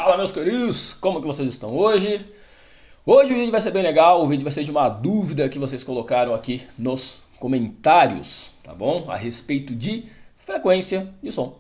Fala, meus queridos, como que vocês estão hoje? Hoje o vídeo vai ser bem legal, o vídeo vai ser de uma dúvida que vocês colocaram aqui nos comentários, tá bom? A respeito de frequência de som.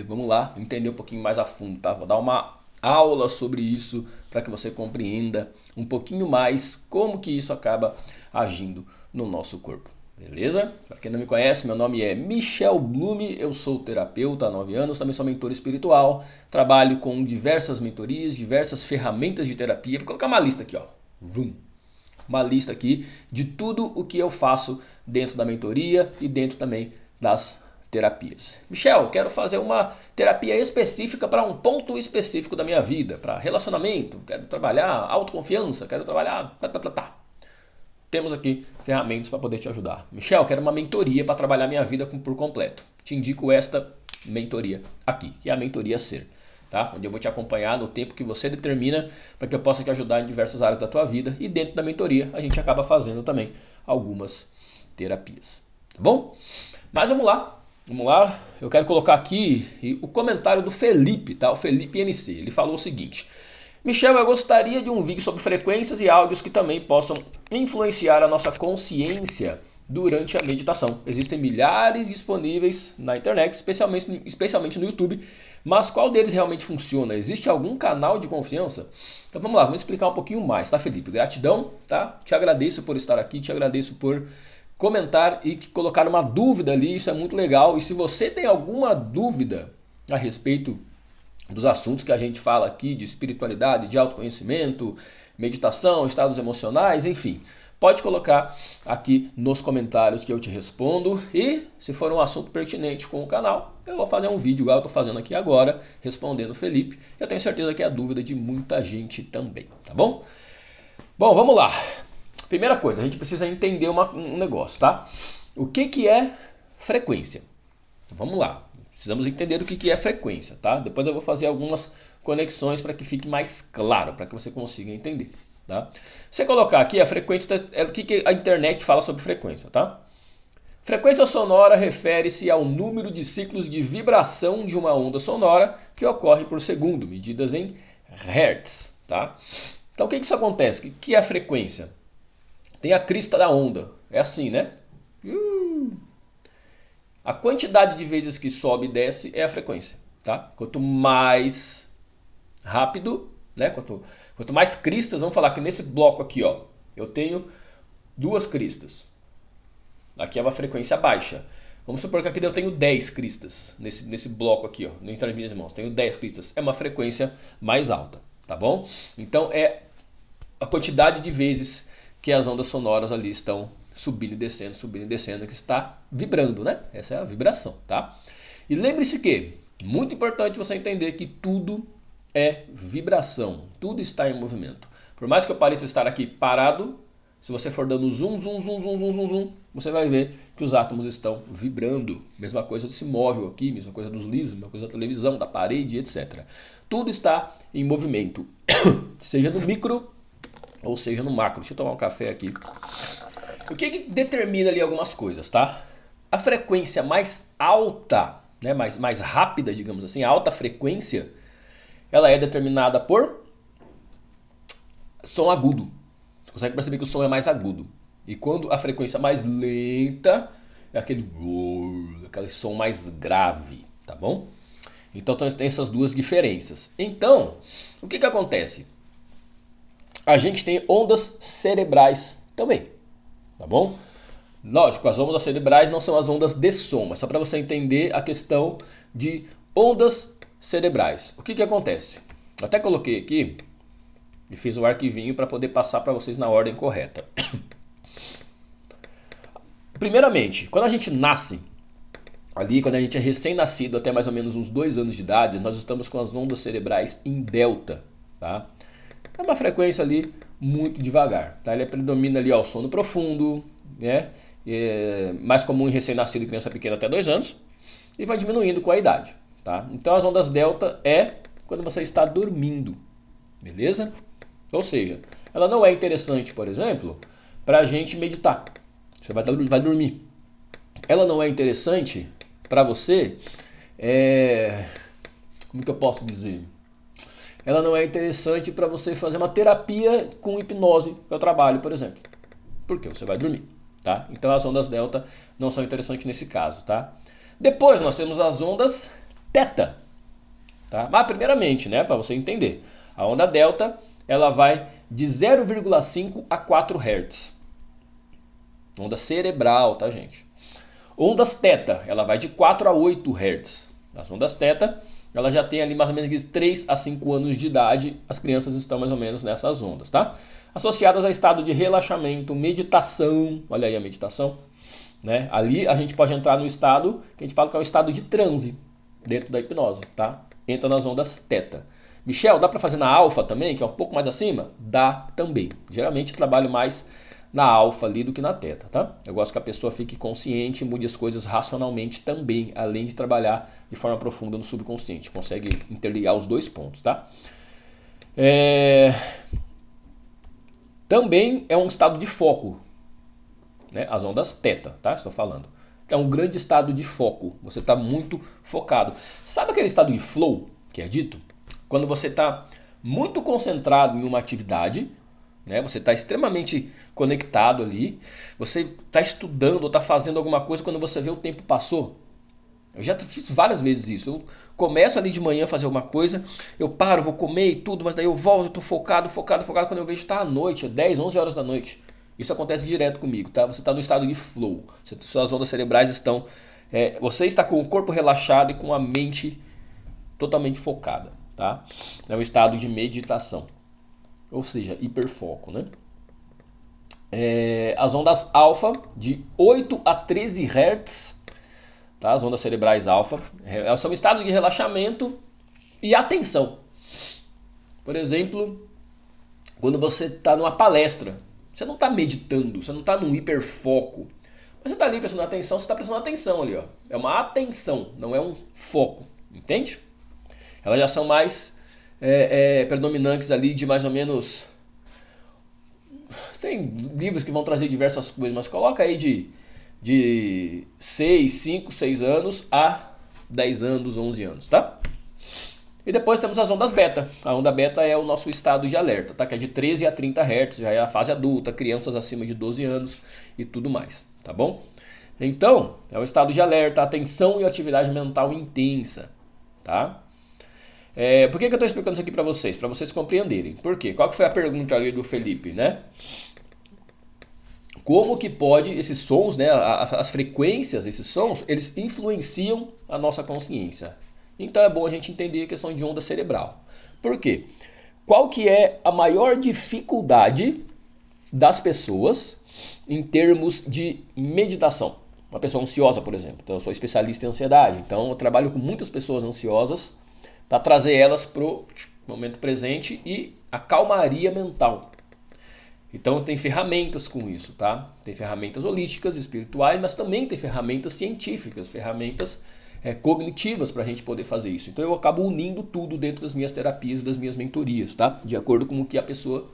Vamos lá, entender um pouquinho mais a fundo, tá? Vou dar uma aula sobre isso para que você compreenda um pouquinho mais como que isso acaba agindo no nosso corpo. Beleza? Para quem não me conhece, meu nome é Michel Blume, eu sou terapeuta há 9 anos, também sou mentor espiritual, trabalho com diversas mentorias, diversas ferramentas de terapia. Vou colocar uma lista aqui, ó. Uma lista aqui de tudo o que eu faço dentro da mentoria e dentro também das terapias. Michel, quero fazer uma terapia específica para um ponto específico da minha vida, para relacionamento, quero trabalhar autoconfiança, quero trabalhar... Temos aqui ferramentas para poder te ajudar. Michel, quero uma mentoria para trabalhar minha vida por completo. Te indico esta mentoria aqui, que é a mentoria Ser, tá? Onde eu vou te acompanhar no tempo que você determina para que eu possa te ajudar em diversas áreas da tua vida. E dentro da mentoria a gente acaba fazendo também algumas terapias, tá bom? Mas vamos lá. Eu quero colocar aqui o comentário do Felipe, tá? O Felipe NC. Ele falou o seguinte: Michel, eu gostaria de um vídeo sobre frequências e áudios que também possam influenciar a nossa consciência durante a meditação. Existem milhares disponíveis na internet, especialmente no YouTube, mas qual deles realmente funciona? Existe algum canal de confiança? Então vamos lá, vamos explicar um pouquinho mais, tá, Felipe? Gratidão, tá? Te agradeço por estar aqui, te agradeço por comentar e colocar uma dúvida ali, isso é muito legal. E se você tem alguma dúvida a respeito dos assuntos que a gente fala aqui, de espiritualidade, de autoconhecimento, meditação, estados emocionais, enfim, pode colocar aqui nos comentários que eu te respondo. E se for um assunto pertinente com o canal, eu vou fazer um vídeo igual eu estou fazendo aqui agora, respondendo o Felipe. Eu tenho certeza que é a dúvida de muita gente também, tá bom? Bom, vamos lá. Primeira coisa, a gente precisa entender um negócio, tá? O que é frequência? Vamos lá. Precisamos entender o que é frequência, tá? Depois eu vou fazer algumas conexões para que fique mais claro, para que você consiga entender, tá? Você colocar aqui a frequência, é o que a internet fala sobre frequência, tá? Frequência sonora refere-se ao número de ciclos de vibração de uma onda sonora que ocorre por segundo, medidas em hertz, tá? Então o que isso acontece? O que é a frequência? Tem a crista da onda, é assim, né? A quantidade de vezes que sobe e desce é a frequência, tá? Quanto mais rápido, né? Quanto mais cristas, vamos falar que nesse bloco aqui, ó, eu tenho 2 cristas. Aqui é uma frequência baixa. Vamos supor que aqui eu tenho 10 cristas nesse bloco aqui, ó, entre as minhas mãos. Tenho 10 cristas, é uma frequência mais alta, tá bom? Então é a quantidade de vezes que as ondas sonoras ali estão subindo e descendo, que está vibrando, né? Essa é a vibração, tá? E lembre-se que, muito importante você entender que tudo é vibração, tudo está em movimento. Por mais que eu pareça estar aqui parado, se você for dando zoom, você vai ver que os átomos estão vibrando. Mesma coisa desse móvel aqui, mesma coisa dos livros, mesma coisa da televisão, da parede, etc. Tudo está em movimento, seja no micro ou seja no macro. Deixa eu tomar um café aqui. O que determina ali algumas coisas, tá? A frequência mais alta, né, mais rápida, digamos assim, a alta frequência, ela é determinada por som agudo. Você consegue perceber que o som é mais agudo. E quando a frequência mais lenta, é aquele som mais grave, tá bom? Então tem essas duas diferenças. Então, o que acontece? A gente tem ondas cerebrais também, tá bom? Lógico, as ondas cerebrais não são as ondas de som, mas só para você entender a questão de ondas cerebrais. O que acontece? Eu até coloquei aqui e fiz um arquivinho para poder passar para vocês na ordem correta. Primeiramente, quando a gente nasce, ali quando a gente é recém-nascido até mais ou menos uns 2 anos de idade, nós estamos com as ondas cerebrais em delta, tá? É uma frequência ali muito devagar, tá? Ele predomina ali ao sono profundo, né? É mais comum em recém-nascido e criança pequena até 2 anos e vai diminuindo com a idade, tá? Então as ondas delta é quando você está dormindo, beleza? Ou seja, ela não é interessante, por exemplo, para a gente meditar. Você vai dormir. Ela não é interessante para você, como que eu posso dizer? ela não é interessante para você fazer uma terapia com hipnose, que eu trabalho, por exemplo. Porque você vai dormir, tá? Então as ondas delta não são interessantes nesse caso, tá? Depois nós temos as ondas teta, tá? Mas primeiramente, né, para você entender, a onda delta, ela vai de 0,5 a 4 Hz. Onda cerebral, tá, gente? Ondas teta, ela vai de 4 a 8 Hz. As ondas teta, ela já tem ali mais ou menos de 3 a 5 anos de idade, as crianças estão mais ou menos nessas ondas, tá? Associadas a estado de relaxamento, meditação, olha aí a meditação, né? Ali a gente pode entrar no estado, que a gente fala que é o estado de transe, dentro da hipnose, tá? Entra nas ondas teta. Michel, dá para fazer na alfa também, que é um pouco mais acima? Dá também. Geralmente eu trabalho mais na alfa ali do que na teta, tá? Eu gosto que a pessoa fique consciente e mude as coisas racionalmente também, além de trabalhar de forma profunda no subconsciente. Consegue interligar os dois pontos, tá? Também é um estado de foco, né? As ondas teta, tá? Estou falando. É um grande estado de foco. Você está muito focado. Sabe aquele estado de flow que é dito? Quando você está muito concentrado em uma atividade, né? Você está extremamente conectado ali, você está estudando ou está fazendo alguma coisa, quando você vê o tempo passou. Eu já fiz várias vezes isso. Eu começo ali de manhã a fazer alguma coisa, eu paro, vou comer e tudo, mas daí eu volto, eu estou focado, quando eu vejo está à noite, 10, 11 horas da noite. Isso acontece direto comigo, tá? Você está no estado de flow, suas ondas cerebrais estão... você está com o corpo relaxado e com a mente totalmente focada, tá? É um estado de meditação. Ou seja, hiperfoco, né? As ondas alfa, de 8 a 13 Hz, tá? As ondas cerebrais alfa, são estados de relaxamento e atenção. Por exemplo, quando você está numa palestra, você não está meditando, você não está num hiperfoco. Mas você está ali prestando atenção, você está prestando atenção ali, ó. É uma atenção, não é um foco, entende? Elas já são mais predominantes ali de mais ou menos... Tem livros que vão trazer diversas coisas, mas coloca aí de 5, 6 anos a 10 anos, 11 anos, tá? E depois temos as ondas beta. A onda beta é o nosso estado de alerta, tá? Que é de 13 a 30 Hz, já é a fase adulta, crianças acima de 12 anos e tudo mais, tá bom? Então, é o estado de alerta, atenção e atividade mental intensa, tá? Por que eu estou explicando isso aqui para vocês compreenderem. Por quê? Qual que foi a pergunta ali do Felipe, né? Como que pode esses sons, né, as frequências, esses sons, eles influenciam a nossa consciência? Então é bom a gente entender a questão de onda cerebral. Por quê? Qual que é a maior dificuldade das pessoas em termos de meditação? Uma pessoa ansiosa, por exemplo. Então eu sou especialista em ansiedade, então eu trabalho com muitas pessoas ansiosas para trazer elas para o momento presente e a calmaria mental. Então tem ferramentas com isso, tá? Tem ferramentas holísticas, espirituais, mas também tem ferramentas científicas, ferramentas cognitivas para a gente poder fazer isso. Então eu acabo unindo tudo dentro das minhas terapias e das minhas mentorias, tá? De acordo com o que a pessoa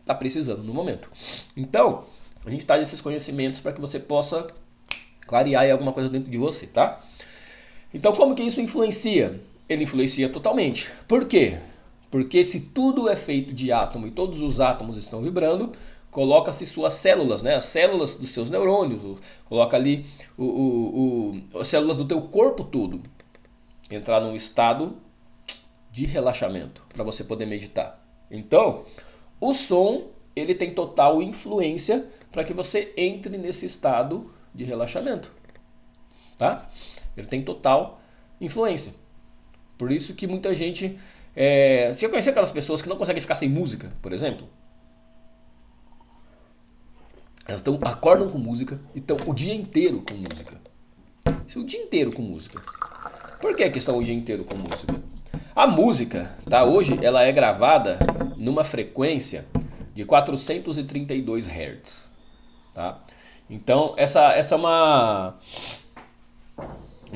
está precisando no momento. Então, a gente traz esses conhecimentos para que você possa clarear aí alguma coisa dentro de você, tá? Então como que isso influencia? Ele influencia totalmente. Por quê? Porque se tudo é feito de átomo e todos os átomos estão vibrando, coloca-se suas células, né? As células dos seus neurônios, coloca ali as células do teu corpo todo entrar num estado de relaxamento para você poder meditar. Então, o som ele tem total influência para que você entre nesse estado de relaxamento, tá? Ele tem total influência. Por isso que muita gente... você já conheceu aquelas pessoas que não conseguem ficar sem música, por exemplo? Elas acordam com música e estão o dia inteiro com música. O dia inteiro com música. Por que estão o dia inteiro com música? A música, tá? Hoje, ela é gravada numa frequência de 432 Hz. Tá? Então, essa é uma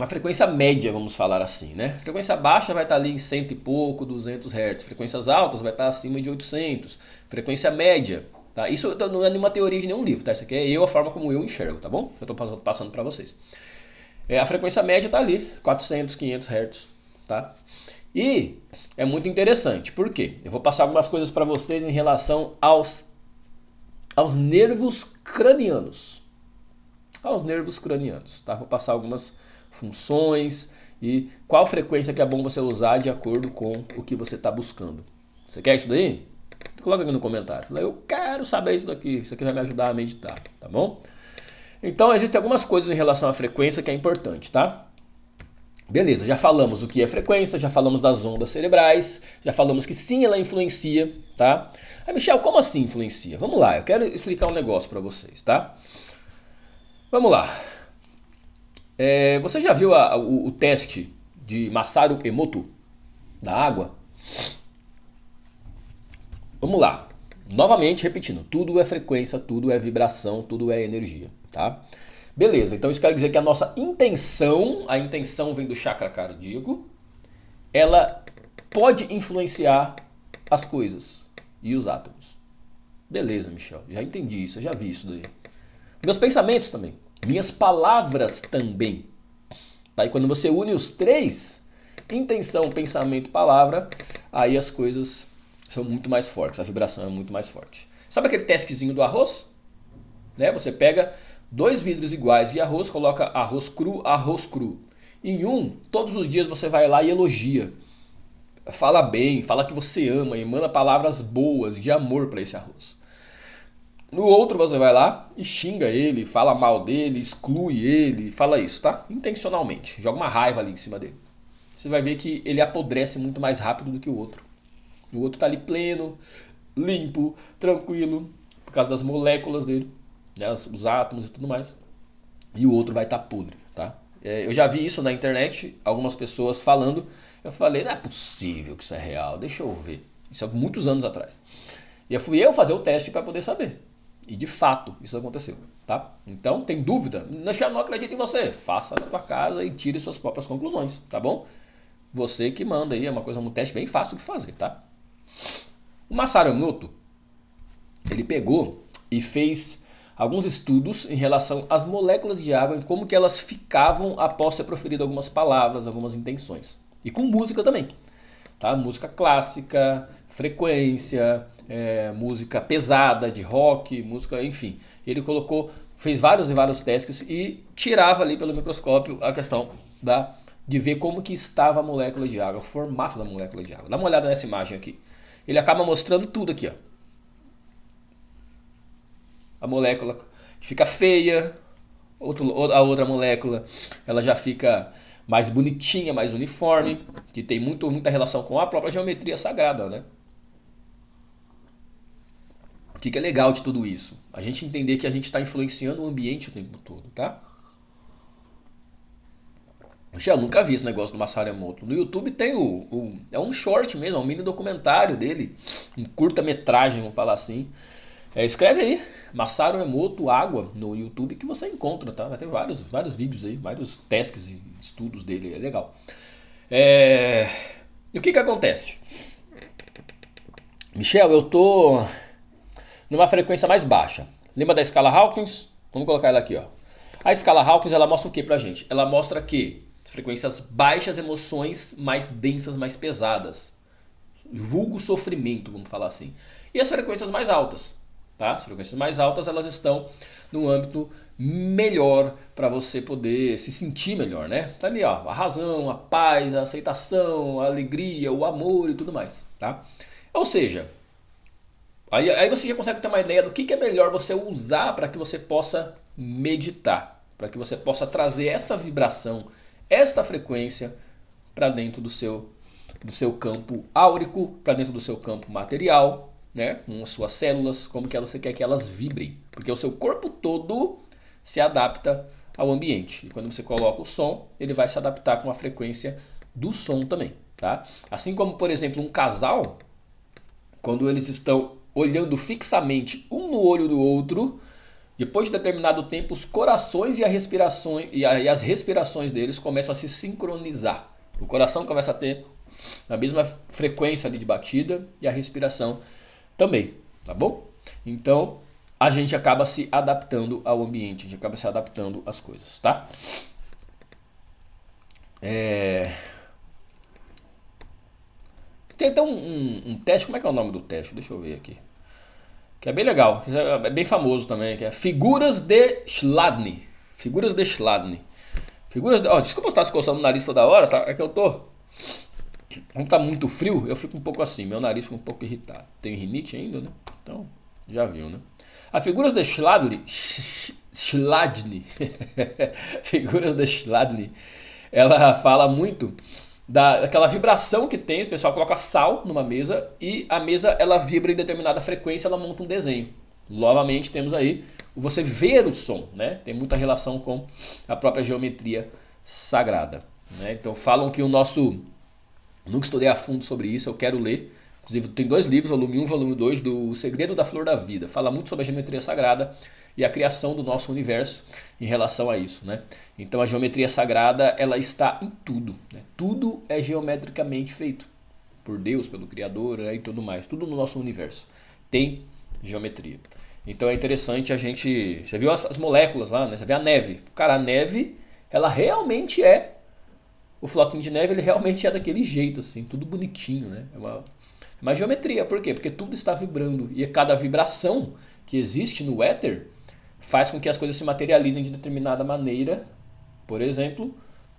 frequência média, vamos falar assim, né? Frequência baixa vai estar ali em 100 e pouco, 200 Hz. Frequências altas vai estar acima de 800. Frequência média, tá? Isso não é nenhuma teoria de nenhum livro, tá? Isso aqui é a forma como eu enxergo, tá bom? Eu estou passando para vocês. A frequência média está ali, 400, 500 Hz, tá? E é muito interessante, por quê? Eu vou passar algumas coisas para vocês em relação aos nervos cranianos. Aos nervos cranianos, tá? Vou passar algumas funções e qual frequência que é bom você usar de acordo com o que você está buscando. Você quer isso daí? Coloca aqui no comentário. Fala, eu quero saber isso daqui, isso aqui vai me ajudar a meditar, tá bom? Então existem algumas coisas em relação à frequência que é importante, tá? Beleza, já falamos o que é frequência, já falamos das ondas cerebrais, já falamos que sim, ela influencia, tá? Aí, Michel, como assim influencia? Vamos lá, eu quero explicar um negócio para vocês, tá? Vamos lá. Você já viu o teste de Masaru Emoto da água? Vamos lá. Novamente repetindo, tudo é frequência, tudo é vibração, tudo é energia, tá? Beleza, então isso quer dizer que a nossa intenção, a intenção vem do chakra cardíaco, ela pode influenciar as coisas e os átomos. Beleza, Michel, já entendi isso, eu já vi isso daí. Meus pensamentos também, minhas palavras também. Tá? E quando você une os três, intenção, pensamento, palavra, aí as coisas são muito mais fortes, a vibração é muito mais forte. Sabe aquele testezinho do arroz? Né? Você pega 2 vidros iguais de arroz, coloca arroz cru. Em um, todos os dias você vai lá e elogia. Fala bem, fala que você ama e manda palavras boas de amor para esse arroz. No outro você vai lá e xinga ele, fala mal dele, exclui ele, fala isso, tá? Intencionalmente, joga uma raiva ali em cima dele. Você vai ver que ele apodrece muito mais rápido do que o outro. O outro tá ali pleno, limpo, tranquilo, por causa das moléculas dele, né, os átomos e tudo mais. E o outro vai estar podre, tá? Eu já vi isso na internet, algumas pessoas falando. Eu falei, não é possível que isso é real, deixa eu ver. Isso há muitos anos atrás. E fui eu fazer o teste para poder saber. E de fato, isso aconteceu, tá? Então, tem dúvida? Eu não acredito em você. Faça na tua casa e tire suas próprias conclusões, tá bom? Você que manda aí, é uma coisa, um teste bem fácil de fazer, tá? O Masaru Emoto, ele pegou e fez alguns estudos em relação às moléculas de água e como que elas ficavam após ser proferido algumas palavras, algumas intenções. E com música também, tá? Música clássica, frequência, música pesada de rock, música, enfim. Ele fez vários e vários testes e tirava ali pelo microscópio a questão de ver como que estava a molécula de água, o formato da molécula de água. Dá uma olhada nessa imagem aqui. Ele acaba mostrando tudo aqui, ó. A molécula fica feia, a outra molécula ela já fica mais bonitinha, mais uniforme, que tem muita relação com a própria geometria sagrada, né? O que é legal de tudo isso? A gente entender que a gente está influenciando o ambiente o tempo todo, tá? Eu nunca vi esse negócio do Masaru Emoto. No YouTube tem é um short mesmo, é um mini documentário dele, um curta-metragem, vamos falar assim. Escreve aí, Masaru Emoto Água no YouTube que você encontra, tá? Vai ter vários vídeos aí, vários testes e estudos dele, é legal. E o que acontece? Michel, eu tô numa frequência mais baixa. Lembra da escala Hawkins? Vamos colocar ela aqui, ó. A escala Hawkins, ela mostra o que pra gente? Ela mostra que frequências baixas, emoções mais densas, mais pesadas. Vulgo sofrimento, vamos falar assim. E as frequências mais altas, tá? As frequências mais altas, elas estão no âmbito melhor para você poder se sentir melhor, né? Tá ali, ó, a razão, a paz, a aceitação, a alegria, o amor e tudo mais, tá? Ou seja, aí você já consegue ter uma ideia do que é melhor você usar para que você possa meditar, para que você possa trazer essa vibração, esta frequência para dentro do seu campo áurico, para dentro do seu campo material, né? Com as suas células, como que você quer que elas vibrem, porque o seu corpo todo se adapta ao ambiente. E quando você coloca o som, ele vai se adaptar com a frequência do som também, tá? Assim como, por exemplo, um casal, quando eles estão olhando fixamente um no olho do outro, depois de determinado tempo, os corações e as respirações deles começam a se sincronizar. O coração começa a ter a mesma frequência ali de batida e a respiração também, tá bom? Então, a gente acaba se adaptando ao ambiente, a gente acaba se adaptando às coisas, tá? Tem até um teste, como é que é o nome do teste? Deixa eu ver aqui. Que é bem legal, é bem famoso também, que é Figuras de Chladni. Figuras de Chladni. Desculpa eu estar se coçando o nariz toda hora, tá? É que eu tô... Como tá muito frio, eu fico um pouco assim, meu nariz fica um pouco irritado. Tenho rinite ainda, né? Então, já viu, né? A Figuras de Chladni... Figuras de Chladni, ela fala muito daquela vibração que tem. O pessoal coloca sal numa mesa e a mesa ela vibra em determinada frequência, ela monta um desenho. Novamente temos aí você ver o som, né? Tem muita relação com a própria geometria sagrada, né? Então falam que o nosso... Nunca estudei a fundo sobre isso, eu quero ler. Inclusive tem 2 livros, volume 1 e volume 2, do O Segredo da Flor da Vida. Fala muito sobre a geometria sagrada e a criação do nosso universo em relação a isso, né? Então a geometria sagrada, ela está em tudo, né? Tudo é geometricamente feito por Deus, pelo Criador, né? E tudo mais. Tudo no nosso universo tem geometria. Então é interessante a gente... Você viu as moléculas lá, né? Você vê a neve. Cara, a neve, ela realmente é... O floquinho de neve, ele realmente é daquele jeito, assim, tudo bonitinho, né? É uma geometria. Por quê? Porque tudo está vibrando. E cada vibração que existe no éter faz com que as coisas se materializem de determinada maneira, por exemplo,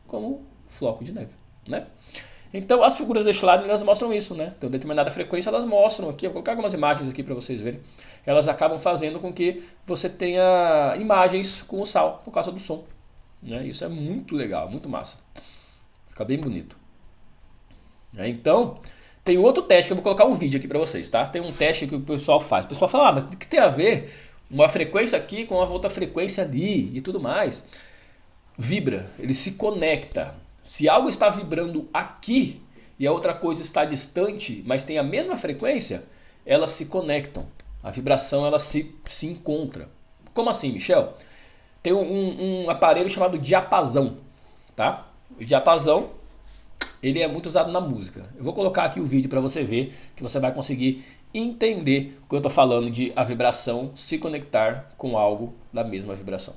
como floco de neve, né? Então as figuras deste lado, elas mostram isso, né? Então determinada frequência elas mostram aqui, eu vou colocar algumas imagens aqui para vocês verem. Elas acabam fazendo com que você tenha imagens com o sal, por causa do som, né? Isso é muito legal, muito massa. Fica bem bonito. Então, tem outro teste que eu vou colocar um vídeo aqui para vocês, tá? Tem um teste que o pessoal faz. O pessoal fala, mas o que tem a ver uma frequência aqui com a outra frequência ali e tudo mais? Vibra, ele se conecta. Se algo está vibrando aqui e a outra coisa está distante, mas tem a mesma frequência, elas se conectam. A vibração ela se encontra. Como assim, Michel? Tem um aparelho chamado diapasão, tá? O diapasão, ele é muito usado na música. Eu vou colocar aqui o vídeo para você ver, que você vai conseguir entender o que eu estou falando de a vibração se conectar com algo da mesma vibração.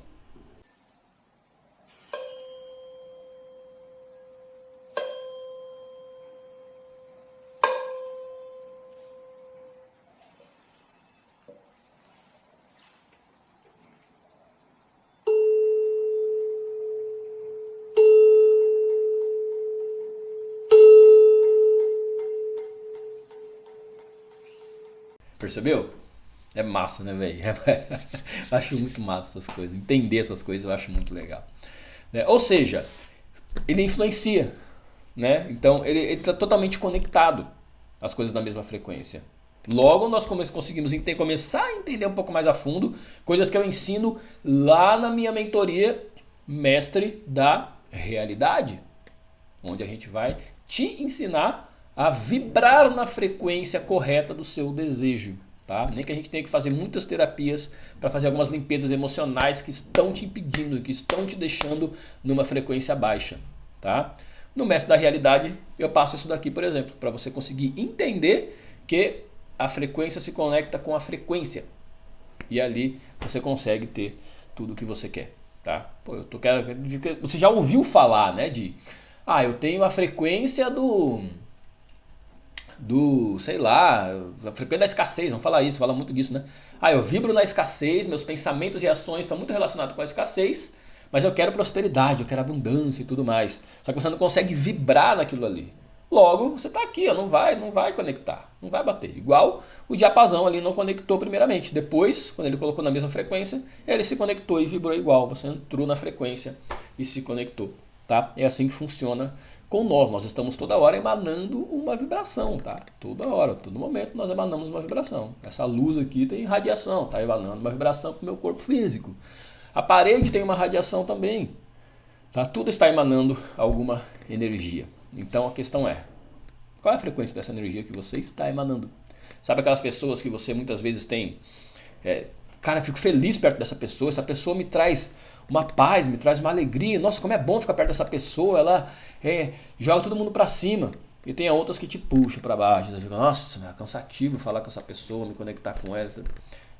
Percebeu? É massa, né, velho? Acho muito massa essas coisas. Entender essas coisas eu acho muito legal. Ou seja, ele influencia, né? Então ele está totalmente conectado às coisas da mesma frequência. Logo nós conseguimos começar a entender um pouco mais a fundo coisas que eu ensino lá na minha mentoria Mestre da Realidade, onde a gente vai te ensinar a vibrar na frequência correta do seu desejo, tá? Nem que a gente tenha que fazer muitas terapias para fazer algumas limpezas emocionais que estão te impedindo, que estão te deixando numa frequência baixa, tá? No Mestre da Realidade eu passo isso daqui, por exemplo, para você conseguir entender que a frequência se conecta com a frequência e ali você consegue ter tudo o que você quer, tá? Pô, você já ouviu falar, né, eu tenho a frequência sei lá, a frequência da escassez, vamos falar isso, fala muito disso, né? Eu vibro na escassez, meus pensamentos e ações estão muito relacionados com a escassez, mas eu quero prosperidade, eu quero abundância e tudo mais. Só que você não consegue vibrar naquilo ali. Logo, você está aqui, não vai conectar, não vai bater. Igual o diapasão ali não conectou primeiramente. Depois, quando ele colocou na mesma frequência, ele se conectou e vibrou igual. Você entrou na frequência e se conectou, tá? É assim que funciona com nós estamos toda hora emanando uma vibração, tá? Toda hora, todo momento nós emanamos uma vibração. Essa luz aqui tem radiação, tá emanando uma vibração para o meu corpo físico. A parede tem uma radiação também, tá? Tudo está emanando alguma energia. Então a questão é, qual é a frequência dessa energia que você está emanando? Sabe aquelas pessoas que você muitas vezes tem... Cara, eu fico feliz perto dessa pessoa, essa pessoa me traz uma paz, me traz uma alegria. Nossa, como é bom ficar perto dessa pessoa, ela joga todo mundo pra cima. E tem outras que te puxam pra baixo. Você fica, nossa, é cansativo falar com essa pessoa, me conectar com ela.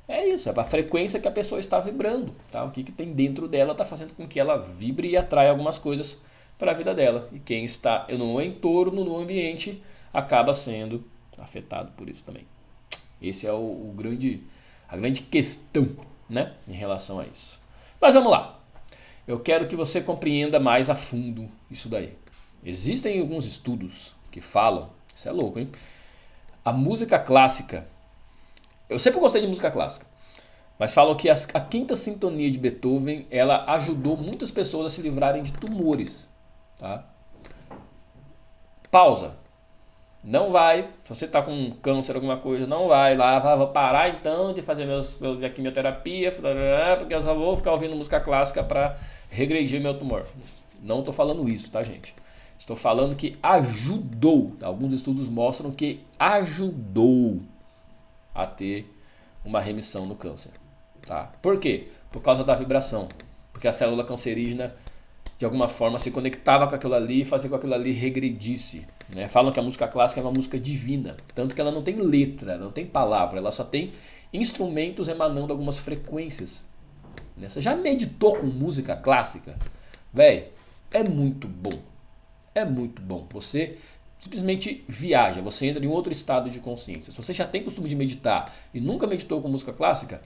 É isso, é a frequência que a pessoa está vibrando, tá? O que tem dentro dela está fazendo com que ela vibre e atraia algumas coisas para a vida dela. E quem está no entorno, no ambiente, acaba sendo afetado por isso também. Esse é a grande questão, né, em relação a isso. Mas vamos lá. Eu quero que você compreenda mais a fundo isso daí. Existem alguns estudos que falam, isso é louco, hein? A música clássica, eu sempre gostei de música clássica, mas falam que a quinta sintonia de Beethoven, ela ajudou muitas pessoas a se livrarem de tumores, tá? Pausa. Não vai, se você está com câncer, alguma coisa, não vai lá, vou parar então de fazer minha quimioterapia, porque eu só vou ficar ouvindo música clássica para regredir meu tumor. Não estou falando isso, tá, gente? Estou falando que ajudou, alguns estudos mostram que ajudou a ter uma remissão no câncer, tá? Por quê? Por causa da vibração, porque a célula cancerígena de alguma forma se conectava com aquilo ali e fazia com que aquilo ali regredisse. Né? Falam que a música clássica é uma música divina, tanto que ela não tem letra, não tem palavra, ela só tem instrumentos emanando algumas frequências. Né? Você já meditou com música clássica? Véi, é muito bom. É muito bom. Você simplesmente viaja, você entra em outro estado de consciência. Se você já tem costume de meditar e nunca meditou com música clássica,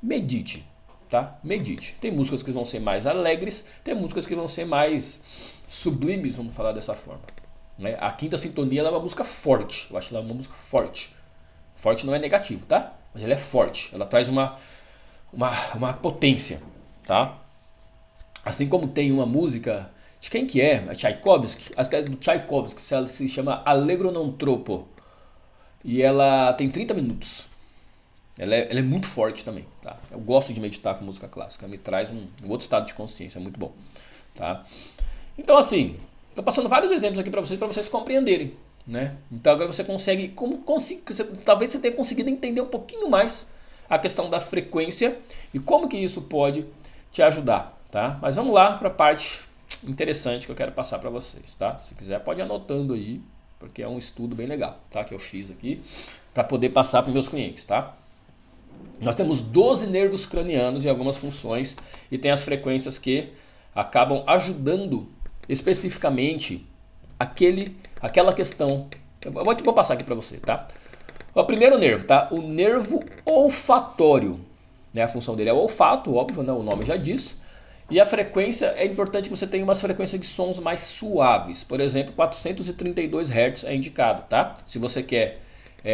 medite. Tá? Medite. Tem músicas que vão ser mais alegres, tem músicas que vão ser mais sublimes, vamos falar dessa forma. Né? A quinta sintonia ela é uma música forte. Eu acho ela uma música forte. Forte não é negativo, tá? Mas ela é forte. Ela traz uma potência, tá? Assim como tem uma música, de quem que é? A Tchaikovsky. Acho que é do Tchaikovsky, ela se chama Allegro non troppo. E ela tem 30 minutos. Ela é muito forte também, tá? Eu gosto de meditar com música clássica, me traz um outro estado de consciência, é muito bom, tá? Então assim, estou passando vários exemplos aqui para vocês compreenderem, né? Então agora você consegue, talvez você tenha conseguido entender um pouquinho mais a questão da frequência e como que isso pode te ajudar, tá? Mas vamos lá para a parte interessante que eu quero passar para vocês, tá? Se quiser pode ir anotando aí, porque é um estudo bem legal, tá? Que eu fiz aqui para poder passar para meus clientes, tá? Nós temos 12 nervos cranianos e algumas funções e tem as frequências que acabam ajudando especificamente aquela questão. Eu vou passar aqui para você, tá? O primeiro nervo, tá? O nervo olfatório, né? A função dele é o olfato, óbvio, né? O nome já diz. E a frequência, é importante que você tenha umas frequências de sons mais suaves. Por exemplo, 432 Hz é indicado, tá? Se você quer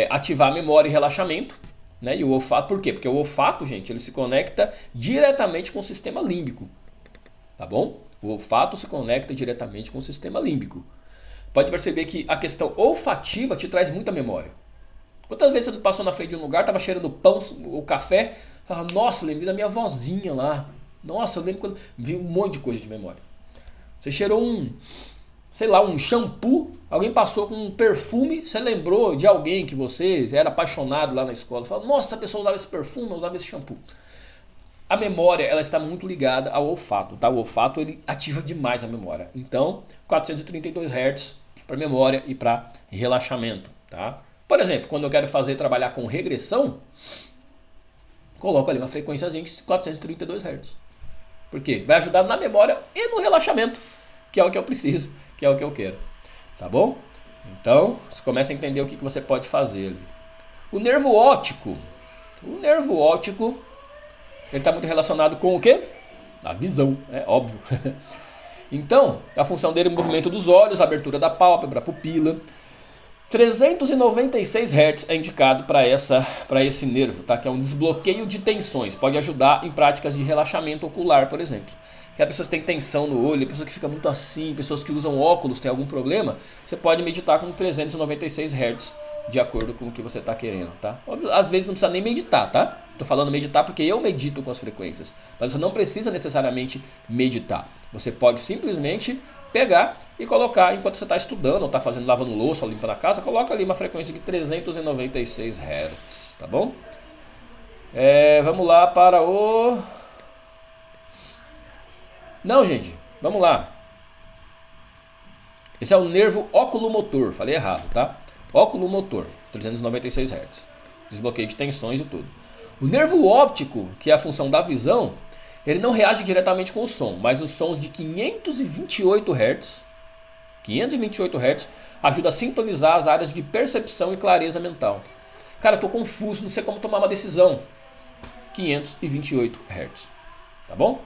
ativar a memória e relaxamento. Né? E o olfato, por quê? Porque o olfato, gente, ele se conecta diretamente com o sistema límbico. Tá bom? O olfato se conecta diretamente com o sistema límbico. Pode perceber que a questão olfativa te traz muita memória. Quantas vezes você passou na frente de um lugar, estava cheirando pão, o café, fala, nossa, lembrei da minha vozinha lá. Nossa, eu lembro quando vi um monte de coisa de memória. Você cheirou um shampoo, alguém passou com um perfume, você lembrou de alguém que você era apaixonado lá na escola, falou, nossa, essa pessoa usava esse perfume, usava esse shampoo. A memória, ela está muito ligada ao olfato, tá? O olfato, ele ativa demais a memória. Então, 432 Hz para memória e para relaxamento, tá? Por exemplo, quando eu quero trabalhar com regressão, coloco ali uma frequênciazinha de 432 Hz. Por quê? Vai ajudar na memória e no relaxamento, que é o que eu preciso, que é o que eu quero. Tá bom? Então, você começa a entender o que você pode fazer ali. O nervo óptico. Ele está muito relacionado com o quê? A visão, é óbvio. Então, a função dele é o movimento dos olhos, a abertura da pálpebra, a pupila. 396 Hz é indicado para esse nervo, tá? Que é um desbloqueio de tensões. Pode ajudar em práticas de relaxamento ocular, por exemplo. Que a pessoa que tem tensão no olho, a pessoa que fica muito assim, pessoas que usam óculos, tem algum problema, você pode meditar com 396 Hz, de acordo com o que você está querendo, tá? Às vezes não precisa nem meditar, tá? Estou falando meditar porque eu medito com as frequências, mas você não precisa necessariamente meditar. Você pode simplesmente pegar e colocar enquanto você está estudando, ou está lavando louça, ou limpando a casa, coloca ali uma frequência de 396 Hz, tá bom? Vamos lá para o... Não, gente, vamos lá. Esse é o nervo oculomotor, falei errado, tá? Oculomotor, 396 Hz. Desbloqueio de tensões e tudo. O nervo óptico, que é a função da visão, ele não reage diretamente com o som, mas os sons de 528 Hz Ajuda a sintonizar as áreas de percepção e clareza mental. Cara, eu tô confuso, não sei como tomar uma decisão. 528 Hz, tá bom?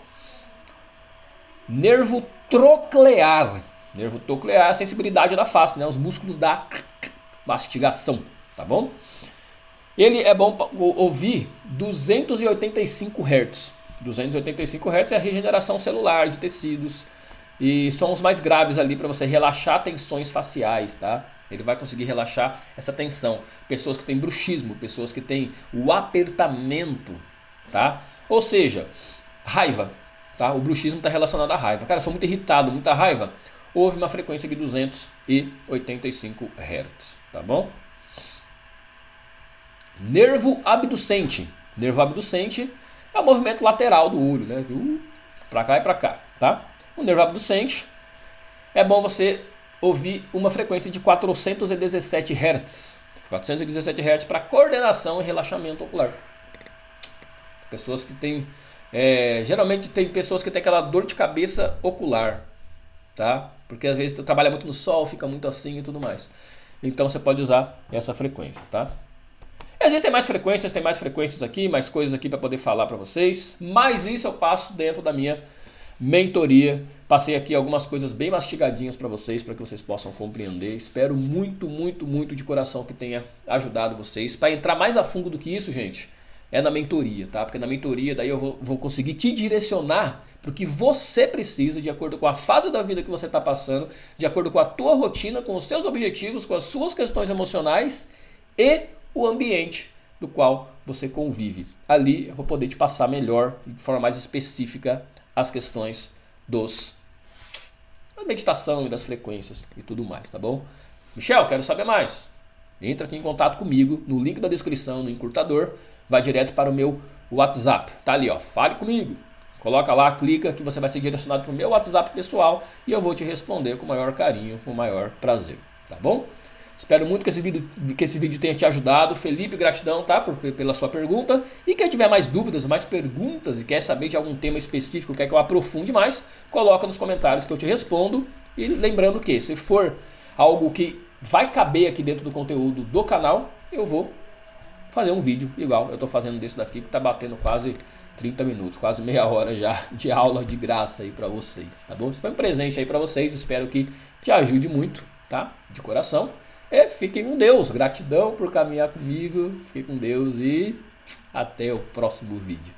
Nervo troclear. Nervo troclear é a sensibilidade da face, né? Os músculos da mastigação, tá bom? Ele é bom para ouvir 285 Hz. 285 Hz é a regeneração celular de tecidos e sons mais graves ali para você relaxar tensões faciais, tá? Ele vai conseguir relaxar essa tensão. Pessoas que têm bruxismo, pessoas que têm o apertamento, tá? Ou seja, raiva, tá? O bruxismo está relacionado à raiva. Cara, eu sou muito irritado, muita raiva. Houve uma frequência de 285 Hz, tá bom? Nervo abducente. Nervo abducente é o movimento lateral do olho, né? Pra cá e pra cá, tá? O nervo abducente é bom você ouvir uma frequência de 417 Hz. 417 Hz para coordenação e relaxamento ocular. Pessoas que têm... geralmente tem pessoas que têm aquela dor de cabeça ocular, tá? Porque às vezes tu trabalha muito no sol, fica muito assim e tudo mais. Então você pode usar essa frequência, tá? Existem mais frequências, tem mais frequências aqui, mais coisas aqui para poder falar para vocês, mas isso eu passo dentro da minha mentoria. Passei aqui algumas coisas bem mastigadinhas para vocês, para que vocês possam compreender. Espero muito, muito, muito de coração que tenha ajudado vocês. Para entrar mais a fundo do que isso, gente, é na mentoria, tá? Porque na mentoria daí eu vou conseguir te direcionar para o que você precisa, de acordo com a fase da vida que você está passando, de acordo com a tua rotina, com os seus objetivos, com as suas questões emocionais e o ambiente do qual você convive. Ali eu vou poder te passar melhor, de forma mais específica, as questões da meditação e das frequências e tudo mais, tá bom? Michel, quero saber mais. Entra aqui em contato comigo no link da descrição, no encurtador, vai direto para o meu WhatsApp. Tá ali, ó, fale comigo. Coloca lá, clica que você vai ser direcionado para o meu WhatsApp pessoal e eu vou te responder com o maior carinho, com o maior prazer, tá bom? Espero muito que esse vídeo tenha te ajudado. Felipe, gratidão, tá? Pela sua pergunta. E quem tiver mais dúvidas, mais perguntas e quer saber de algum tema específico, quer que eu aprofunde mais, coloca nos comentários que eu te respondo. E lembrando que se for algo que vai caber aqui dentro do conteúdo do canal, eu vou fazer um vídeo igual eu estou fazendo desse daqui, que está batendo quase 30 minutos, quase meia hora já de aula de graça aí para vocês, tá bom? Isso foi um presente aí para vocês, espero que te ajude muito, tá? De coração. Fiquem com Deus, gratidão por caminhar comigo, fiquem com Deus e até o próximo vídeo.